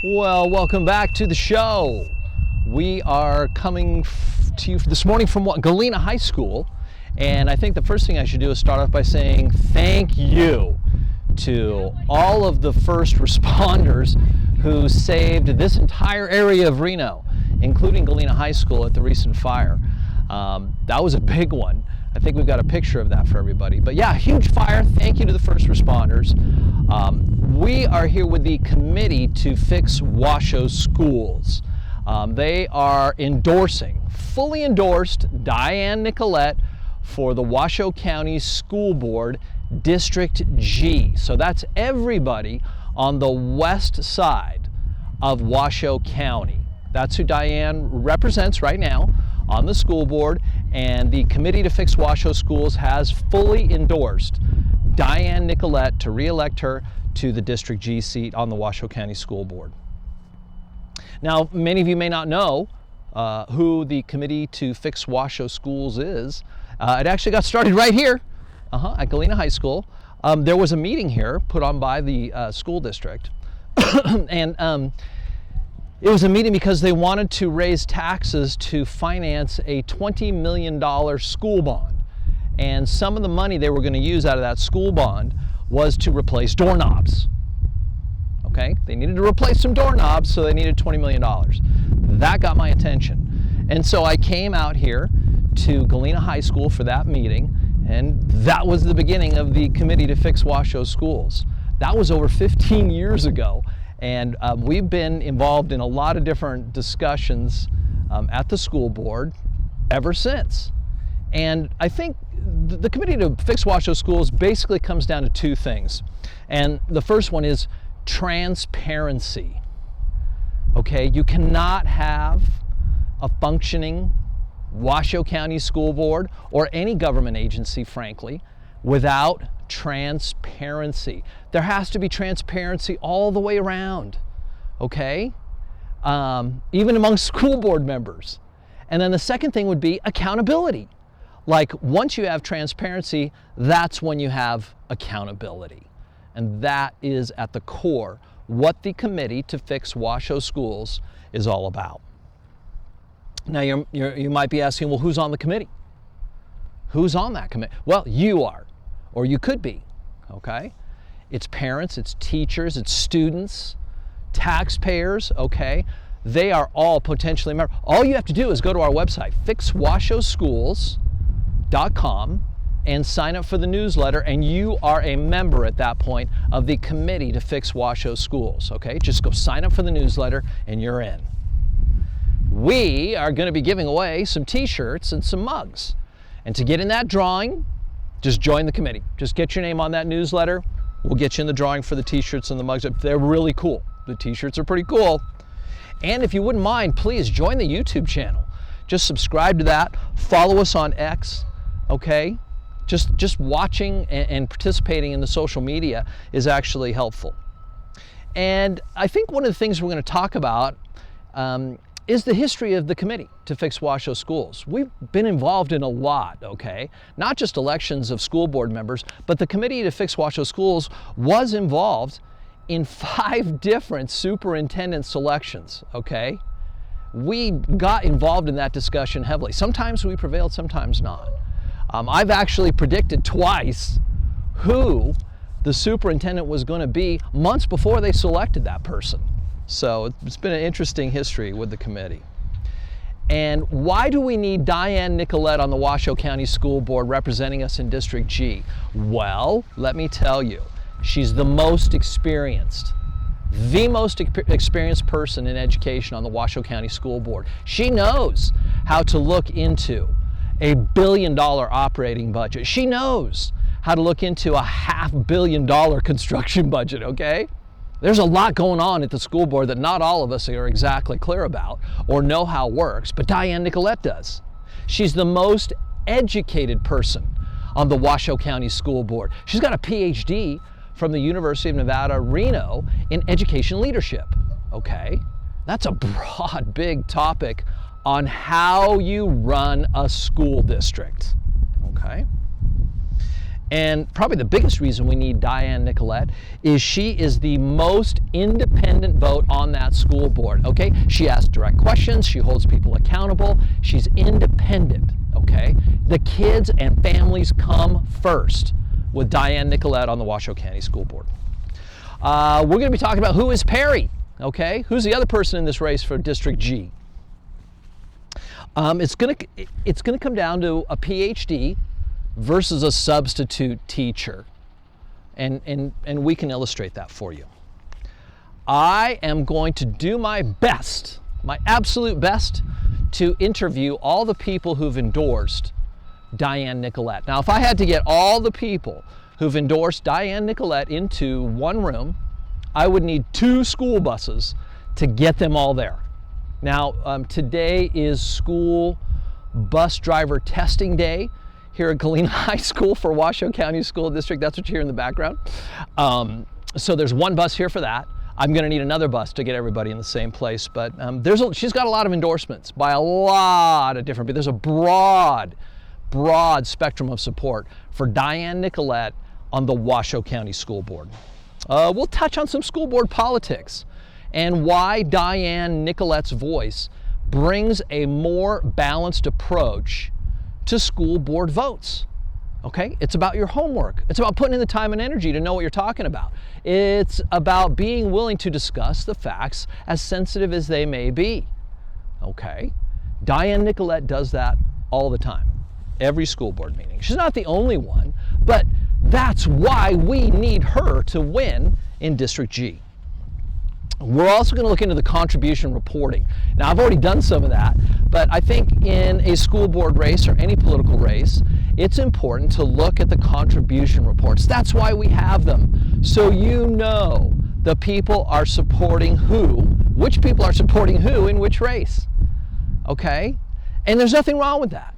Well, welcome back to the show. We are coming to you this morning from Galena High School, and I think the first thing I should do is start off by saying thank you to all of the first responders who saved this entire area of Reno, including Galena High School at the recent fire. That was a big one. I think we've got a picture of that for everybody. But yeah, huge fire. Thank you to the first responders. We are here with the Committee to Fix Washoe Schools. They are fully endorsed Diane Nicolet for the Washoe County School Board District G. So that's everybody on the west side of Washoe County. That's who Diane represents right now on the school board, and the Committee to Fix Washoe Schools has fully endorsed Diane Nicolet to re-elect her to the District G seat on the Washoe County School Board. Now, many of you may not know who the Committee to Fix Washoe Schools is. It actually got started right here at Galena High School. There was a meeting here put on by the school district, and it was a meeting because they wanted to raise taxes to finance a $20 million school bond. And some of the money they were going to use out of that school bond was to replace doorknobs. Okay? They needed to replace some doorknobs, so they needed $20 million. That got my attention. And so I came out here to Galena High School for that meeting, and that was the beginning of the Committee to Fix Washoe Schools. That was over 15 years ago. And we've been involved in a lot of different discussions at the school board ever since. And I think the Committee to Fix Washoe Schools basically comes down to two things. And the first one is transparency. Okay, you cannot have a functioning Washoe County School Board or any government agency, frankly, without transparency. There has to be transparency all the way around, okay? Even among school board members. And then the second thing would be accountability. Like, once you have transparency, that's when you have accountability. And that is at the core what the Committee to Fix Washoe Schools is all about. Now, you might be asking, well, who's on the committee? Who's on that committee? Well, you are. Or you could be, okay? It's parents, it's teachers, it's students, taxpayers, okay? They are all potentially members. All you have to do is go to our website, fixwashoeschools.com, and sign up for the newsletter, and you are a member at that point of the Committee to Fix Washoe Schools, okay? Just go sign up for the newsletter, and you're in. We are going to be giving away some t-shirts and some mugs. And to get in that drawing, just join the committee. Just get your name on that newsletter. We'll get you in the drawing for the t-shirts and the mugs. They're really cool. The t-shirts are pretty cool. And if you wouldn't mind, please join the YouTube channel. Just subscribe to that. Follow us on X, okay? Just watching and participating in the social media is actually helpful. And I think one of the things we're going to talk about is the history of the Committee to Fix Washoe Schools. We've been involved in a lot, okay? Not just elections of school board members, but the Committee to Fix Washoe Schools was involved in 5 different superintendent selections, okay? We got involved in that discussion heavily. Sometimes we prevailed, sometimes not. I've actually predicted twice who the superintendent was going to be months before they selected that person. So it's been an interesting history with the committee. And why do we need Diane Nicolet on the Washoe County School Board representing us in District G? Well, let me tell you, she's the most experienced person in education on the Washoe County School Board. She knows how to look into a $1 billion operating budget. She knows how to look into a $500 million construction budget, okay? There's a lot going on at the school board that not all of us are exactly clear about or know how it works, but Diane Nicolet does. She's the most educated person on the Washoe County School Board. She's got a PhD from the University of Nevada, Reno in education leadership, okay? That's a broad, big topic on how you run a school district, okay? And probably the biggest reason we need Diane Nicolet is she is the most independent vote on that school board, okay? She asks direct questions, she holds people accountable, she's independent, okay? The kids and families come first with Diane Nicolet on the Washoe County School Board. We're going to be talking about who is Perry, okay? Who's the other person in this race for District G? It's going to come down to a PhD versus a substitute teacher. And we can illustrate that for you. I am going to do my best, my absolute best, to interview all the people who've endorsed Diane Nicolet. Now, if I had to get all the people who've endorsed Diane Nicolet into one room, I would need 2 school buses to get them all there. Now, today is school bus driver testing day here at Galena High School for Washoe County School District. That's what you hear in the background. So there's 1 bus here for that. I'm going to need another bus to get everybody in the same place. But she's got a lot of endorsements by a lot of different people. There's a broad spectrum of support for Diane Nicolet on the Washoe County School Board. We'll touch on some school board politics and why Diane Nicolet's voice brings a more balanced approach to school board votes. Okay? It's about your homework. It's about putting in the time and energy to know what you're talking about. It's about being willing to discuss the facts as sensitive as they may be. Okay? Diane Nicolet does that all the time. Every school board meeting. She's not the only one, but that's why we need her to win in District G. We're also going to look into the contribution reporting. Now, I've already done some of that, but I think in a school board race or any political race, it's important to look at the contribution reports. That's why we have them, so you know the people are supporting who, which people are supporting who in which race, okay? And there's nothing wrong with that.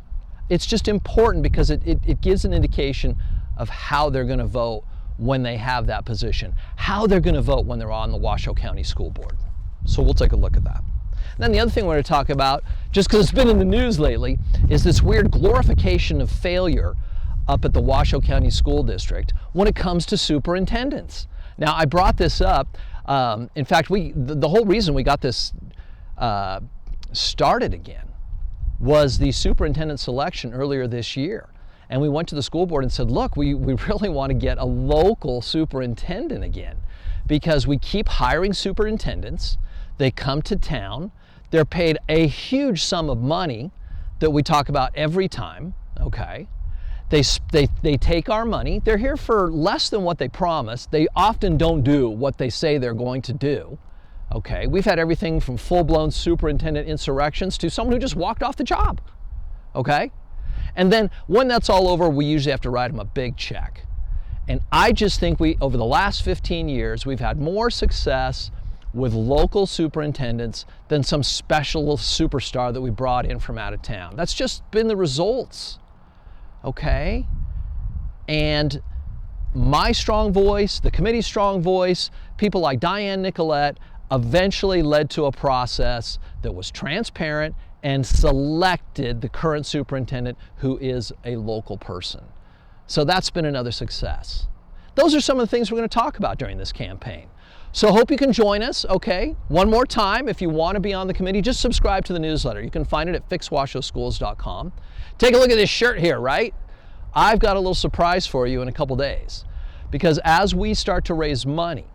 It's just important because it gives an indication of how they're going to vote when they have that position, how they're going to vote when they're on the Washoe County School Board. So we'll take a look at that. And then the other thing we're going to talk about, just because it's been in the news lately, is this weird glorification of failure up at the Washoe County School District when it comes to superintendents. Now, I brought this up. In fact, the whole reason we got this started again was the superintendent selection earlier this year. And we went to the school board and said, look, we really want to get a local superintendent again because we keep hiring superintendents. They come to town. They're paid a huge sum of money that we talk about every time, okay? They take our money. They're here for less than what they promised. They often don't do what they say they're going to do, okay? We've had everything from full-blown superintendent insurrections to someone who just walked off the job, okay? And then when that's all over, we usually have to write them a big check. And I just think over the last 15 years, we've had more success with local superintendents than some special superstar that we brought in from out of town. That's just been the results, okay? And my strong voice, the committee's strong voice, people like Diane Nicolet eventually led to a process that was transparent and selected the current superintendent who is a local person. So that's been another success. Those are some of the things we're going to talk about during this campaign. So hope you can join us, okay? One more time, if you want to be on the committee, just subscribe to the newsletter. You can find it at fixwashoeschools.com. Take a look at this shirt here, right? I've got a little surprise for you in a couple days because as we start to raise money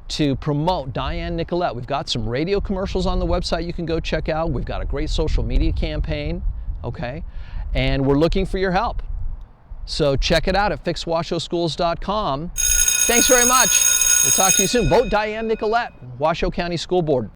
to promote Diane Nicolet. We've got some radio commercials on the website you can go check out. We've got a great social media campaign, okay? And we're looking for your help. So check it out at fixwashoeschools.com. Thanks very much. We'll talk to you soon. Vote Diane Nicolet, Washoe County School Board.